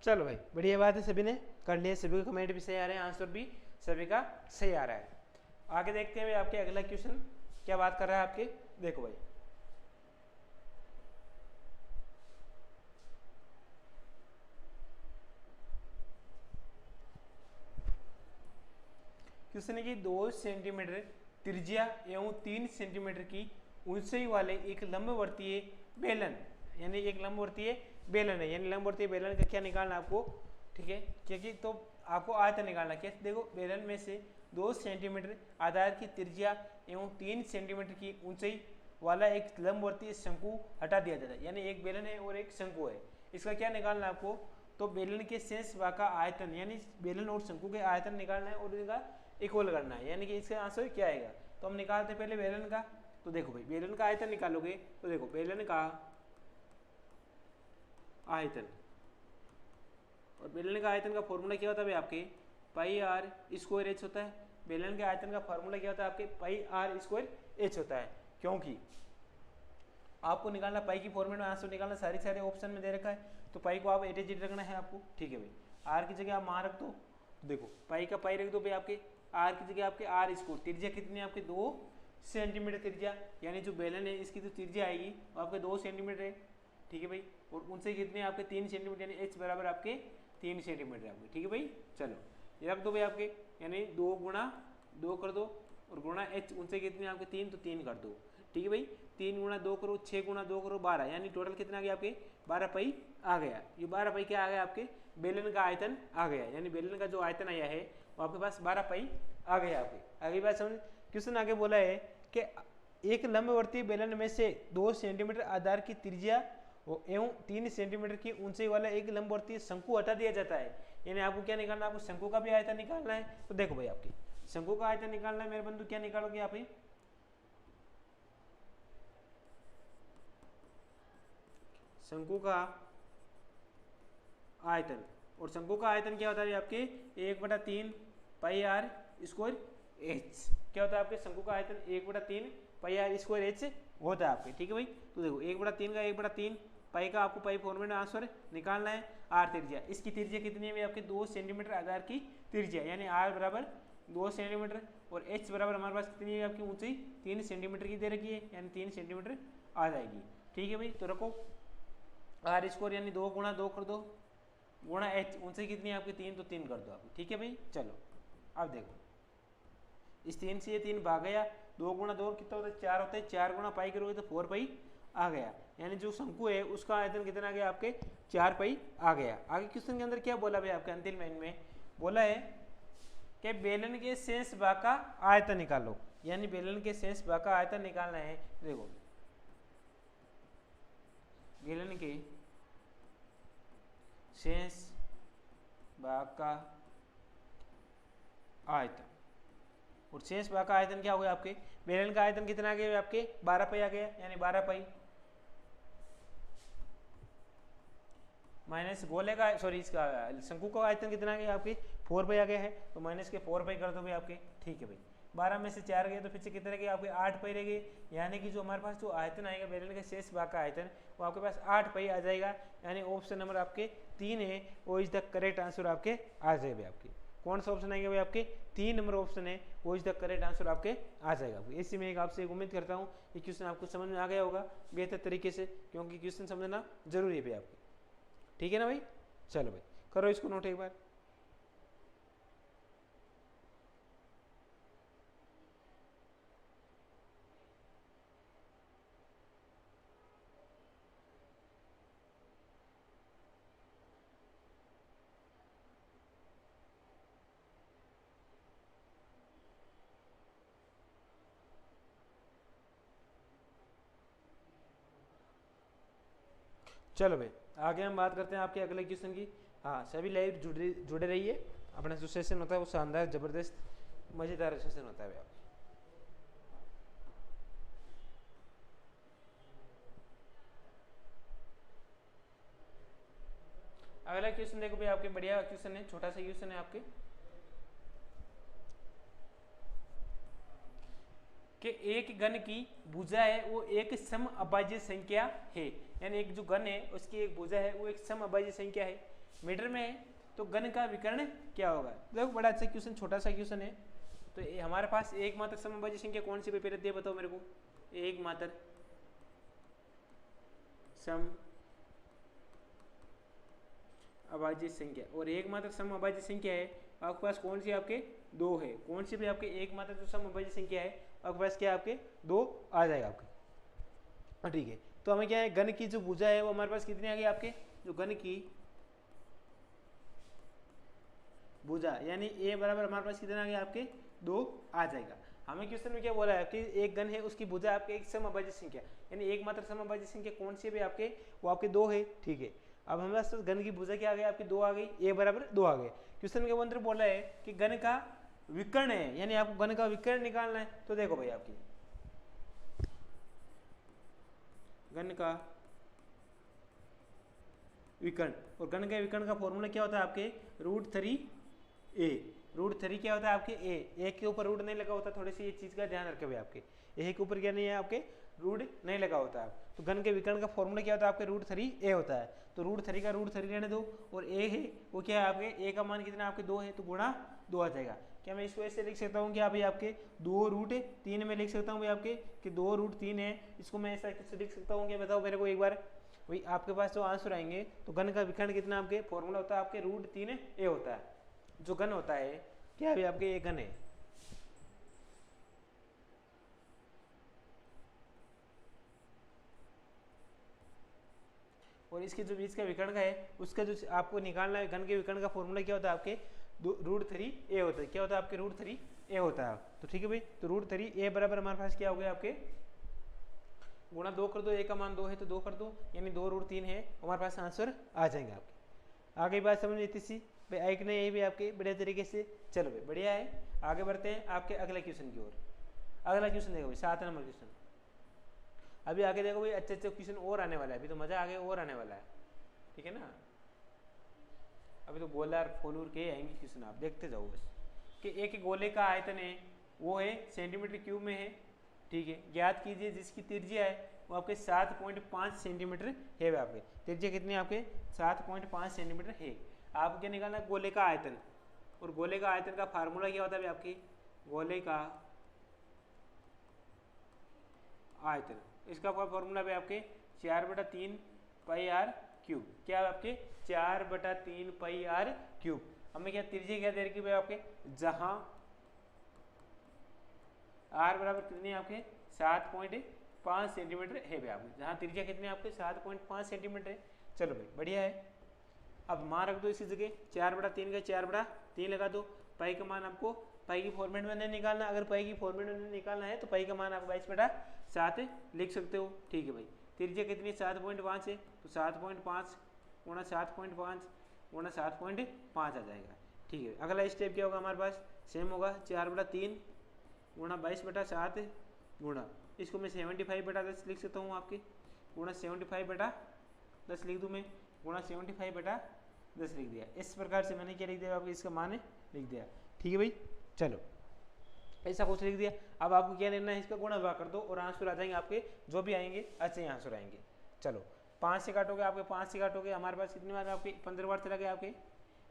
चलो भाई बढ़िया बात है, सभी ने कर लिया, सभी का कमेंट भी सही आ रहे हैं, आंसर भी सभी का सही आ रहा है। आगे देखते हैं भाई आपके अगला क्वेश्चन क्या बात कर रहा है आपके। देखो भाई क्वेश्चन है कि 2 सेंटीमीटर त्रिज्या एवं 3 सेंटीमीटर की ऊंचाई वाले एक लंबवर्तीय बेलन, यानी एक लंबवर्तीय बेलन है, यानी लंबवर्तीय बेलन का क्या निकालना आपको, ठीक है, क्योंकि तो आपको आयतन निकालना। कैसे, देखो बेलन में से 2 सेंटीमीटर आधार की त्रिज्या एवं 3 सेंटीमीटर की ऊंचाई वाला एक लंबवर्तीय शंकु हटा दिया जाता है, यानी एक बेलन है और एक शंकु है, इसका क्या निकालना है आपको। तो बेलन के शेष भाग का आयतन, यानी बेलन और शंकु के आयतन निकालना है और इनका इक्वल करना है, यानी कि इसका आंसर क्या आएगा। तो हम निकालते पहले बेलन का। तो देखो भाई बेलन का आयतन निकालोगे तो देखो बेलन का आयतन, और बेलन का आयतन का फॉर्मूला क्या होता है भाई आपके, पाई आर स्क्वायर एच होता है। बेलन के आयतन का फॉर्मूला क्या होता है आपके, पाई आर स्क्वायर एच होता है। क्योंकि आपको निकालना पाई की फॉर्मेट में आंसर निकालना, सारे ऑप्शन में दे रखा है, तो पाई को आप एट रखना है आपको, ठीक है भाई। आर की जगह आप वहाँ रख दो, तो देखो पाई का पाई रख दो भाई आपके, आर की जगह आपके आर स्क्वायर, त्रिज्या कितनी है आपके 2 सेंटीमीटर त्रिज्या, यानी जो बेलन है इसकी जो त्रिज्या आएगी वो आपके 2 सेंटीमीटर है, ठीक है भाई। और ऊंचाई कितनी है आपके 3 सेंटीमीटर, यानी एच बराबर आपके 3 सेंटीमीटर आपके, ठीक है भाई। चलो ये रख दो भाई आपके, यानी 2 गुणा 2 कर दो और गुणा एच, ऊंचाई कितनी है आपके 3, तो 3 कर दो, ठीक है भाई। 3 गुणा 2 करो, 6 गुणा 2 करो 12, यानी टोटल कितना आ गया आपके 12 पाई आ गया। ये 12 पाई क्या आ गया आपके, बेलन का आयतन आ गया, यानी बेलन का जो आयतन आया है वो आपके पास 12 पाई आ गया आपके। आगे बात समझ। क्वेश्चन आगे बोला है कि एक लंबवर्तीय बेलन में से 2 सेंटीमीटर आधार की त्रिज्या एवं 3 सेंटीमीटर की ऊंचाई वाला एक लंबवर्तीय शंकु हटा दिया जाता है, यानी आपको क्या निकालना है, आपको शंकु का भी आयतन निकालना है। तो देखो भाई आपकी शंकु का आयतन निकालना है मेरे बंधु, क्या निकालोगे आप ही, शंकु का आयतन, और शंकु का आयतन क्या होता है आपके 1/3 पाई आर स्क्वायर एच, क्या होता है आपके शंकु का आयतन 1/3 पाई आर स्क्वायर एच होता है आपके, ठीक है भाई। तो देखो 1/3 का 1/3 पाई का आपको पाई फॉर्मेट में आंसर निकालना है। आर त्रिज्या, इसकी त्रिज्या कितनी है आपके 2 सेंटीमीटर आधार की त्रिज्या, यानी आर बराबर 2 सेंटीमीटर, और एच बराबर हमारे पास कितनी है आपकी ऊंचाई 3 सेंटीमीटर की दे रखी है, यानी 3 सेंटीमीटर आ जाएगी, ठीक है भाई। तो रखो आर स्क्वायर यानी 2 गुणा 2 कर दो, गुणा एच, ऊंचाई कितनी है आपकी 3, तो 3 कर दो आप, ठीक है भाई। चलो अब देखो इस 3 से ये 3 भाग गया, 2 गुणा 2 कितना होता है 4 होता है, 4 गुणा पाई करोगे तो 4 पाई आ गया, यानी जो शंकु है उसका आयतन कितना आ गया आपके 4 पाई आ गया। आगे क्वेश्चन के अंदर क्या बोला भाई आपके अंतिम लाइन में बोला है कि बेलन के शेष भाग का आयतन निकालो, यानी बेलन के शेष भाग का आयतन निकालना है। देखो बेलन के शेष भाग का आयतन, और शेष भाग का आयतन क्या हो गया आपके, बेलन का आयतन कितना आ गया आपके 12 पाई आ गया, यानी 12 पाई माइनस गोले का, सॉरी इसका शंकु का आयतन कितना आ गया आपके 4 पाई आ गया है, तो माइनस के 4 पाई कर दो भाई आपके, ठीक है भाई। 12 में से 4 गए तो फिर से कितने रह गए आपके 8 पाई रह गए, यानी कि जो हमारे पास जो आयतन आएगा बेलन के शेष भाग का आयतन वो आपके पास 8 पाई आ जाएगा, यानी ऑप्शन नंबर आपके 3 है वो इज द करेक्ट आंसर आपके आ जाएगा आपके। कौन सा ऑप्शन आएगा भाई आपके 3 नंबर ऑप्शन है वो इज द करेक्ट आंसर आपके आ जाएगा। इसी में एक आपसे उम्मीद करता हूँ कि क्वेश्चन आपको समझ में आ गया होगा बेहतर तरीके से, क्योंकि क्वेश्चन समझना जरूरी है भाई आपके, ठीक है ना भाई। चलो भाई करो इसको नोट एक बार। चलो भाई आगे हम बात करते हैं आपके अगले क्वेश्चन की। हाँ सभी लाइव जुड़े रहिए, अपना जो सेशन होता है वो शानदार जबरदस्त मजेदार सेशन होता है भाई। अगला क्वेश्चन देखो भाई आपके, बढ़िया क्वेश्चन है, छोटा सा क्वेश्चन है आपके कि एक घन की भुजा है वो एक समअभाज्य संख्या है, यानी एक जो घन है उसकी एक भुजा है वो एक समअभाज्य संख्या है, मीटर में है तो घन का विकर्ण क्या होगा। देखो बड़ा अच्छा क्वेश्चन, छोटा सा क्वेश्चन है। तो हमारे पास एकमात्र समअभाज्य संख्या कौन सी पेपर दिया बताओ मेरे को। एकमात्र समअभाज्य संख्या, और एकमात्र समअभाज्य संख्या है आपके पास कौन सी, आपके दो है। कौन सी भी आपके एकमात्र जो समअभाज्य संख्या है आपके पास क्या आपके दो आ जाएगा आपके। ठीक है, तो हमें क्या है, घन की जो भुजा है वो हमारे पास कितनी आ गई आपके, जो घन की भुजा यानी ए बराबर हमारे पास कितना आ गया आपके दो आ जाएगा। हमें क्वेश्चन में क्या बोला है कि एक घन है उसकी भुजा आपके एक समअभाज्य संख्या यानी एकमात्र समअभाज्य संख्या कौन सी भी आपके, वो आपके दो है। ठीक है, अब हमारे पास घन की भुजा क्या आ गई आपकी दो आ गई, ए बराबर दो आ गए। क्वेश्चन के अंदर बोला है कि घन का विकर्ण है यानी आपको घन का विकर्ण निकालना है। तो देखो भाई आपकी घन का विकर्ण, और घन के विकर्ण का फॉर्मूला क्या होता है आपके √3a। √3 क्या होता है आपके ए के ऊपर रूट नहीं लगा होता, थोड़ी सी ये चीज का ध्यान रखे भाई। आपके ए के ऊपर क्या नहीं है आपके रूट नहीं लगा होता है। तो घन के विकर्ण का फॉर्मूला क्या होता है आपके √3a होता है। तो √3 का √3 रहने दो, और ए है वो क्या है आपके ए का मान कितना आपके दो है, तो गुणा दो आ जाएगा। क्या मैं इसको ऐसे लिख सकता हूँ कि भाई आपके 2√3 में लिख सकता हूँ भाई आपके कि 2√3 है, इसको मैं ऐसा कैसे लिख सकता हूँ, क्या बताओ मेरे को एक बार। भाई आपके पास जो आंसर आएंगे तो घन का विकर्ण कितना आपके फॉर्मूला होता है आपके √3a होता है। जो घन होता है क्या भाई आपके ये घन है, और इसके जो बीच का विकर्ण का है उसका जो आपको निकालना है, घन के विकर्ण का फॉर्मूला क्या होता है आपके √3a होता है। क्या होता है आपके √3a होता है। तो ठीक है भाई, तो √3a बराबर हमारे पास क्या हो गया आपके गुणा दो कर दो, ए का मान दो है तो दो कर दो यानी 2√3 है, हमारे पास आंसर आ जाएंगे आपके। आगे बात समझ में इतनी सी भाई, आई कि नहीं यही भी आपके बढ़िया तरीके से। चलो भाई बढ़िया है, आगे बढ़ते हैं आपके अगले क्वेश्चन की ओर। अगला क्वेश्चन देखो भाई 7 नंबर क्वेश्चन। अभी आगे देखो भाई अच्छे अच्छे क्वेश्चन और आने वाला है, अभी तो मजा आगे और आने वाला है। ठीक है ना, अभी तो गोलार फोलूर के आएंगे क्वेश्चन, आप देखते जाओ बस। कि एक गोले का आयतन है वो है सेंटीमीटर क्यूब में है। ठीक है, ज्ञात कीजिए जिसकी त्रिज्या है वो आपके 7.5 सेंटीमीटर है। आपके त्रिज्या कितनी आपके 7.5 सेंटीमीटर है। आपको क्या निकालना है गोले का आयतन, और गोले का आयतन का फार्मूला क्या होता है आपकी गोले का आयतन, इसका फॉर्मूला भी आपके 4/3 πr3। क्या है आपके 4/3 πr3। हमें क्या त्रिज्या क्या दे रखी है आपके, जहां r बराबर कितनी है आपके 7.5 सेंटीमीटर है भाई आपके, जहां त्रिज्या कितनी है आपके 7.5 सेंटीमीटर है। चलो भाई बढ़िया है, अब मान रख दो इसी जगह 4/3 का 4/3 लगा दो। पाई का मान आपको पाई की फॉर्मेट में नहीं निकालना, अगर पाई की फॉर्मेट में निकालना है तो पाई का मान आप 22/7 लिख सकते हो। ठीक है भाई, त्रिज्या कितनी 7.5 है तो 7.5 गुणा 7.5 गुणा 7.5 आ जाएगा। ठीक है, अगला स्टेप क्या होगा हमारे पास सेम होगा 4/3 गुणा 22/7 गुणा, इसको मैं 75/10 लिख सकता हूँ आपके, गुणा 75/10 लिख दूँ मैं, गुणा 75/10 लिख दिया। इस प्रकार से मैंने क्या लिख दिया आपको इसका मान लिख दिया। ठीक है भाई, चलो ऐसा कुछ लिख दिया। अब आपको क्या लेना है, इसका गुणा भाग कर दो और आंसर आ जाएंगे आपके, जो भी आएंगे अच्छे ही आंसर आएंगे। चलो 5 से काटोगे आपके 5 से काटोगे हमारे पास कितनी बार आपके 15 बार चला गया आपके,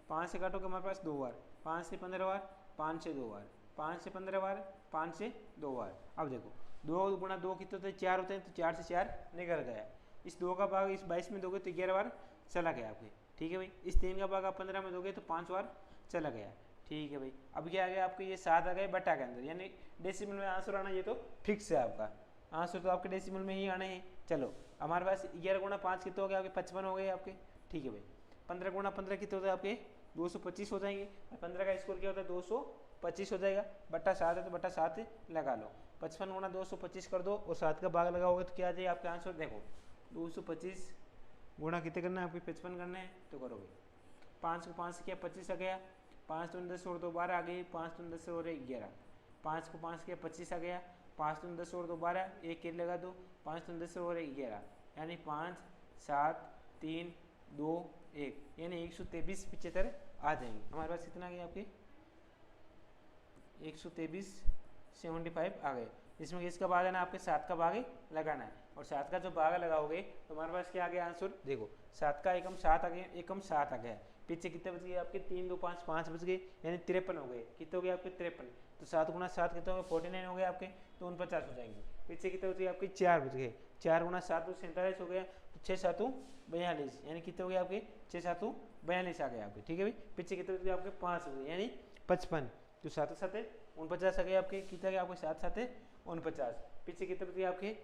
5 से काटोगे हमारे पास 2 बार, 5 से 15 बार, 5 से 2 बार, 5 से 15 बार, 5 से 2 बार। अब देखो 2 गुणा 2 कितने होते हैं 4 होते हैं, तो 4 से 4 निकल गया। इस 2 का भाग इस 22 में दोगे तो 11 बार चला गया आपके। ठीक है भाई, इस 3 का भाग आप 15 में दोगे तो 5 बार चला गया। ठीक है भाई, अब क्या आ गया आपके ये 7 आ गए बटा के अंदर, यानी डेसिमल में आंसर आना ये तो फिक्स है आपका, आंसर तो आपके डेसिमल में ही आने हैं। चलो हमारे पास 11 गुणा 5 कितने हो गए आपके 55 हो गए आपके। ठीक है भाई, 15 गुणा 15 कितने होते हैं आपके 225 हो जाएंगे, 15 का स्कोर क्या होता है 225 हो जाएगा, बटा 7 है तो बटा 7 लगा लो, 55 गुणा 225 कर दो और 7 का भाग लगाओगे तो क्या आ जाए आपका आंसर। देखो 225 गुणा कितने करना है आपके 55 करना है तो करोगे, 5 को 5 से क्या 25 आ गया, 5 दूनी 10 और 2 12 आ गई, 5 दूनी 10 और 11, 5 को 5 किया 25 आ गया, 5 दूनी 10 और 2 12, एक के लगा दो, 5 दूनी 10 और 11 यानी 5 7 3 2 1 यानी 123 75 आ जाएंगे। हमारे पास कितना आ गया आपके 123 75 आ गए, इसमें किसका भाग है ना आपके 7 का भाग लगाना है, और 7 का जो भाग लगाओगे तो हमारे पास क्या आ गया आंसर। देखो 7 का एकम 7 आ गया, एकम 7 आ गया, पीछे कितने बच गए आपके 3 2 5 5 बच गए यानी 53 हो गए। कितने हो गए आपके 53। तो 7 गुना 7 कितने हो गए 49 हो गए आपके, तो 49 हो जाएंगे। पीछे कितने बच गए आपके 4 बच गए, 4 गुना 7 तो 47 हो गया, तो 6 7 42 यानी कितने हो गए आपके 6 7 42 आ गए आपके। ठीक है भाई, पीछे कितने बच गए आपके 5 हो गए यानी 55, तो 7 7 49 आ गए आपके। कितने गए आपके 7 7 49। पीछे कितने बच गए आपके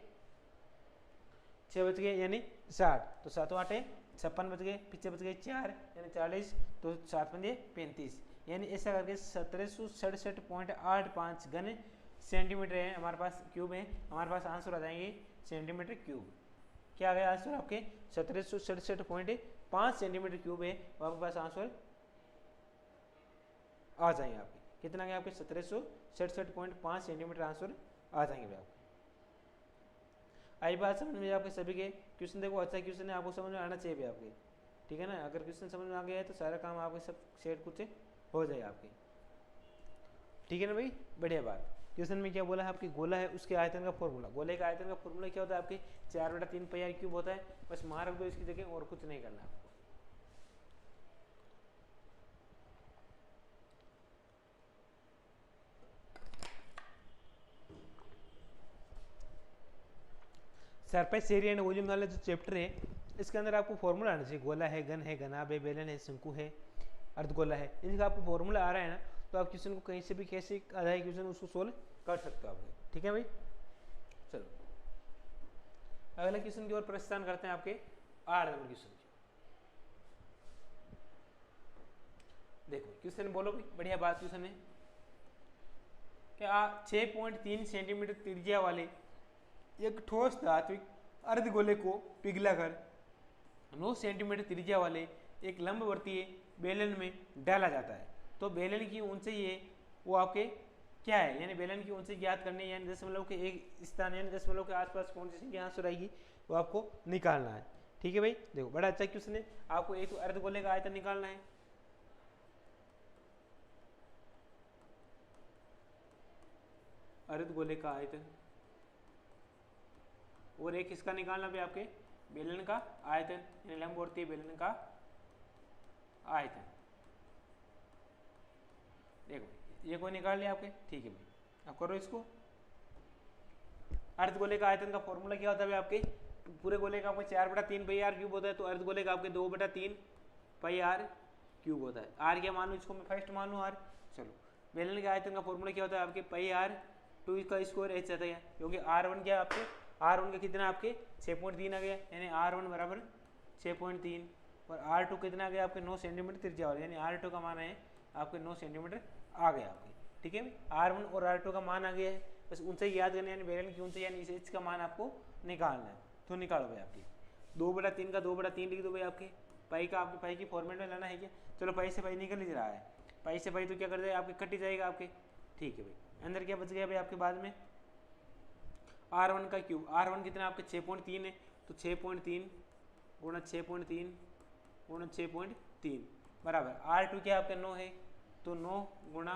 6 बच गए यानी 60, तो 7 8 56 बच गए, पीछे बच गए 4 यानी 40, तो 7 पंजे 35 यानी ऐसा करके 1767.85 घन सेंटीमीटर है हमारे पास, क्यूब है हमारे पास। आंसर आ जाएंगे सेंटीमीटर क्यूब। क्या आ गया आंसर आपके 1767.5 सेंटीमीटर क्यूब है, वो आपके पास आंसर आ जाएंगे आपके। कितना गया आपके 1767.5 सेंटीमीटर आंसर आ जाएंगे आपके। आई बात समझ में आपके सभी के। क्वेश्चन देखो अच्छा क्वेश्चन है, आपको समझ में आना चाहिए भी आपके, ठीक है ना। अगर क्वेश्चन समझ में आ गया है तो सारा काम आपके सब सेट कुछ हो जाएगा आपके, ठीक है ना भाई, बढ़िया बात। क्वेश्चन में क्या बोला है आपकी, गोला है उसके आयतन का फॉर्मूला। गोले का आयतन का फॉर्मूला क्या होता है आपके 4/3 पाई क्यूब होता है, बस मार्क दो इसकी जगह और कुछ नहीं करना आपको। सरफेस एरिया एंड वॉल्यूम वाला जो चैप्टर है इसके अंदर आपको फॉर्मूला आना चाहिए। गोला है, घन है, घनाभ है, बेलन है, शंकु है, अर्धगोला है, इनका आपको फॉर्मूला आ रहा है ना, तो आप क्वेश्चन को कहीं से भी कैसे आ जाए क्वेश्चन उसको सोल्व कर सकते हो आप, ठीक है भाई। चलो अगला क्वेश्चन की ओर प्रस्थान करते हैं आपके 8 नंबर क्वेश्चन की। देखो क्वेश्चन बोलो भाई, बढ़िया बात क्वेश्चन है क्या 6.3 सेंटीमीटर त्रिज्या वाले एक ठोस धात्विक अर्धगोले को पिघलाकर 9 सेंटीमीटर त्रिज्या वाले एक लंबवर्तीय बेलन में डाला जाता है। तो बेलन की ऊंचाई है वो आपके क्या है, यानी बेलन की ऊंचाई ज्ञात करनी है, यानी दशमलव के एक स्थान यानी दशमलव के आसपास कौन सी संख्या आंसर आएगी वो आपको निकालना है, ठीक है भाई। देखो बड़ा अच्छा क्वेश्चन है, आपको एक तो अर्धगोले का आयतन निकालना है, अर्धगोले का आयतन, और एक इसका निकालना भी आपके बेलन का आयतन यानी लंबवर्तीय बेलन का आयतन। देखो ये कोई निकाल लिया आपके, ठीक है भाई। अब करो इसको। अर्धगोले का आयतन का फॉर्मूला क्या होता है भाई आपके, पूरे गोले का आपको 4/3 पाई आर क्यूब होता है, तो अर्धगोले का आपके 2/3 पाई आर क्यूब होता है। आर क्या मानू इसको मैं फर्स्ट मानू आर। चलो बेलन के आयतन का फॉर्मूला क्या होता है आपके पाई आर 2 का स्क्वायर एच आता है, क्योंकि R1 क्या आपके R1 का कितना आपके 6.3 आ गया, यानी R1 बराबर 6.3, और R2 कितना आ गया आपके 9 सेंटीमीटर त्रिज्या वाला, यानी R2 का मान है आपके 9 सेंटीमीटर आ गया आपके, ठीक है। R1 और R2 का मान आ गया है, बस ऊंचाई याद करना है, यानी बेलन की ऊंचाई यानी इस एच का मान आपको निकालना है। तो निकालो भाई आपकी 2/3 का 2/3 लिख दो भाई आपके। पाई का आपके पाई की फॉर्मेट में लाना है क्या, चलो पाई से पाई निकल ही रहा है, पाई से पाई तो क्या कर जाएगा आपके कट ही जाएगा आपके, ठीक है भाई। अंदर क्या बच गया भाई आपके बाद में R1 का क्यूब, R1 कितना आपके 6.3 है, तो 6.3 गुणा 6.3 गुणा 6.3 बराबर R2 क्या आपका 9 है, तो 9 गुणा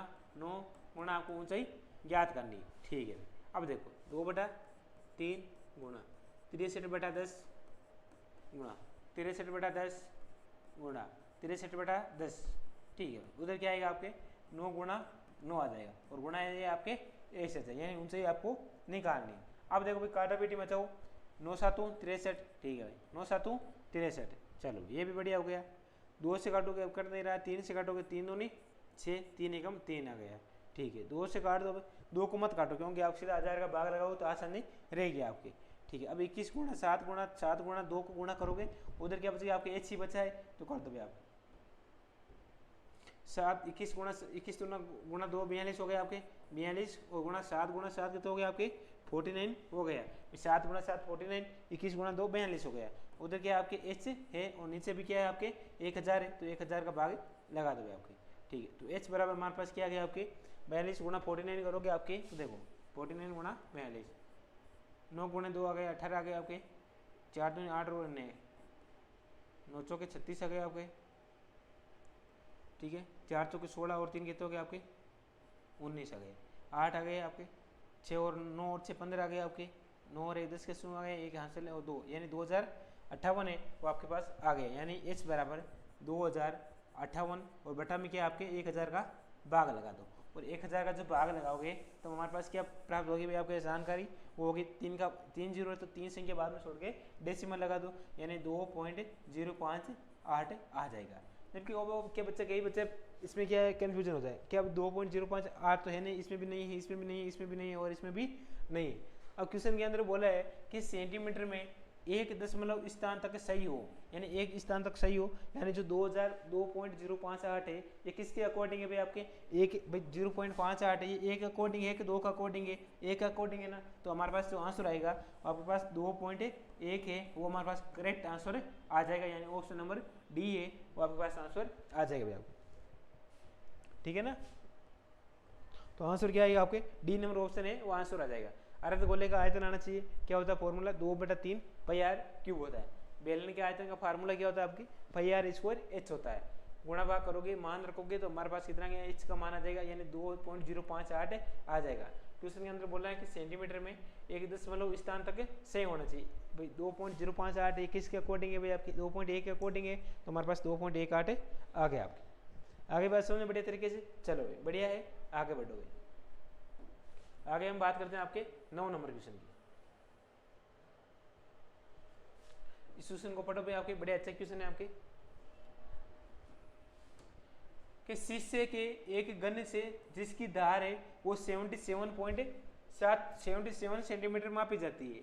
आपको ऊंचाई ज्ञात करनी है, ठीक है। अब देखो 2/3 गुणा 63/10 गुणा 63/10 गुणा 63/10, ठीक है। उधर क्या आएगा आपके 9 गुणा 9 आ जाएगा, और गुणा ये आपके ऐसे आ जाएगा, यानी ऊंचाई आपको निकालनी है। अब देखो भाई काटा बेटी मचाओ, 9 7 63, ठीक है भाई 9 7 63, चलो ये भी बढ़िया हो गया। 2 से काटोगे अब कट नहीं रहा, 3 से काटोगे 3 दूनी 6, 3 एकम 3 आ गया, ठीक है। 2 से काट दो, 2 को मत काटो क्योंकि आप सीधा 1000 का भाग लगाओ तो आसानी रहेगी आपकी, ठीक है। अब 21 गुणा 7 गुणा 2 को गुणा करोगे, उधर क्या बचेगा आपके एच ही बचा है, तो कर दो भाई आप 7 21 गुणा 2 42 हो गए आपके 42, और गुणा 7 कितने हो गए आपके 49 हो गया। 7 गुणा 7 49, 21 गुणा 2 42 हो गया। उधर क्या आपके एच है और नीचे भी क्या है आपके 1000 है, तो 1000 का भाग लगा दोगे आपके, ठीक है। तो एच बराबर हमारे पास क्या आ गया आपके 42 गुणा 49 करोगे आपके, तो देखो 49 गुणा 42, 9 गुणे 2 आ गए 18 आ गए आपके, 4 दूनी 8 और 9 चौके 36 आ गए आपके, ठीक है। 4 चौके 16 और 3 कितने हो गए आपके 19 आ गए, 8 आ गए आपके, 6 और 9 और 6 15 आ गए आपके, 9 और 1 10 के शून्य आ गए, 1 हासिल है और 2 यानी 2058 है वो आपके पास आ गए, यानी एच बराबर 2058 58 और बटा में क्या आपके 1000 का भाग लगा दो, और 1000 का जो भाग लगाओगे तो हमारे पास क्या प्राप्त होगी भाई आपको जानकारी, वो होगी 3 जीरो है तो 3 संख्या बाद में छोड़ के डेसिमल लगा दो, यानी 2.058 आ जाएगा। जबकि वो क्या बच्चा कई बच्चे इसमें क्या है कन्फ्यूजन हो जाए, क्या अब 2.058 तो है नहीं, इसमें भी नहीं है, इसमें भी नहीं है, इसमें भी नहीं है और इसमें भी नहीं है। अब क्वेश्चन के अंदर बोला है कि सेंटीमीटर में 1 स्थान तक सही हो, यानी 1 स्थान तक सही हो, यानी जो 2.058 है ये किसके अकॉर्डिंग है भाई आपके, एक भाई 0.58 है ये 1 अकॉर्डिंग है कि 2 का अकॉर्डिंग है, 1 अकॉर्डिंग है ना, तो हमारे पास जो आंसर आएगा आपके पास 2.1 है, वो हमारे पास करेक्ट आंसर आ जाएगा, यानी ऑप्शन नंबर डी है वो आपके पास आंसर आ जाएगा भाई आपको, ठीक है ना। तो आंसर क्या आएगा आपके, डी नंबर ऑप्शन है वो आंसर आ जाएगा। अर्ध गोले का आयतन आना चाहिए, क्या होता है फॉर्मूला 2/3 पाई आर क्यूब होता है। बेलन के आयतन का फार्मूला क्या होता है आपकी पाई आर स्क्वायर एच होता है, गुणा भाग करोगे मान रखोगे तो हमारे पास कितना गया एच का मान आ जाएगा, यानी 2.058 आ जाएगा। क्वेश्चन के अंदर बोल रहा है कि सेंटीमीटर में 1 स्थान तक सही होना चाहिए, भाई 2.058 21 के अकॉर्डिंग है भाई आपकी 2.1 के अकॉर्डिंग है, तो हमारे पास 2.18 आ गया आपके। आगे बात समझ बढ़िया तरीके से, चलो भाई बढ़िया है, आगे बढ़ोगे। आगे हम बात करते हैं आपके 9 नंबर क्वेश्चन की। इस क्वेश्चन को पढ़ो भाई, आपके बड़े अच्छा क्वेश्चन है आपके, कि शीशे के एक घन से जिसकी धार है वो 77 सेंटीमीटर मापी जाती है,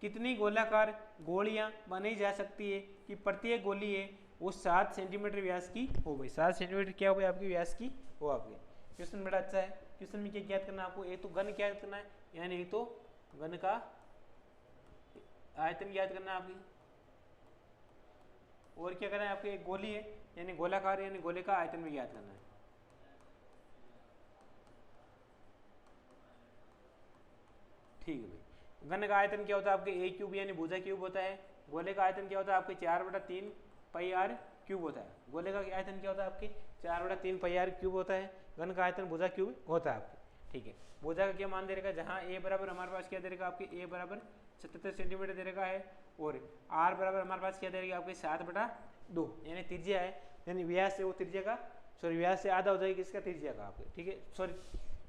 कितनी गोलाकार गोलियां बनाई जा सकती है कि प्रत्येक गोली है वो 7 सेंटीमीटर व्यास की हो गई, 7 सेंटीमीटर क्या हो गई आपकी व्यास की हो आपके। क्वेश्चन बड़ा अच्छा है, क्वेश्चन में क्या ज्ञात करना है आपको, एक तो घन ज्ञात करना है, यानी एक तो घन का आयतन ज्ञात करना है आपकी, और क्या करना है आपके एक गोली है यानी गोलाकार यानी गोले का आयतन भी ज्ञात करना है। ठीक है भाई, घन का आयतन क्या होता है आपके ए क्यूब यानी भुजा क्यूब होता है, गोले का आयतन क्या होता है आपके 4/3 पाई आर क्यूब होता है, गोले का आयतन क्या होता है आपके 4/3 पाई आर क्यूब होता है, घन का आयतन भुजा क्यूब होता है आपके। ठीक है, भुजा का क्या मान दे रखा, जहाँ ए बराबर हमारे पास क्या दे रखा आपके ए बराबर 77 सेंटीमीटर दे रखा है, और आर बराबर हमारे पास क्या दे रखा आपके 7/2 यानी त्रिज्या है, यानी व्यास से वो त्रिज्या का सॉरी व्यास से आधा हो जाएगा किसका त्रिज्या का आपके, ठीक है सॉरी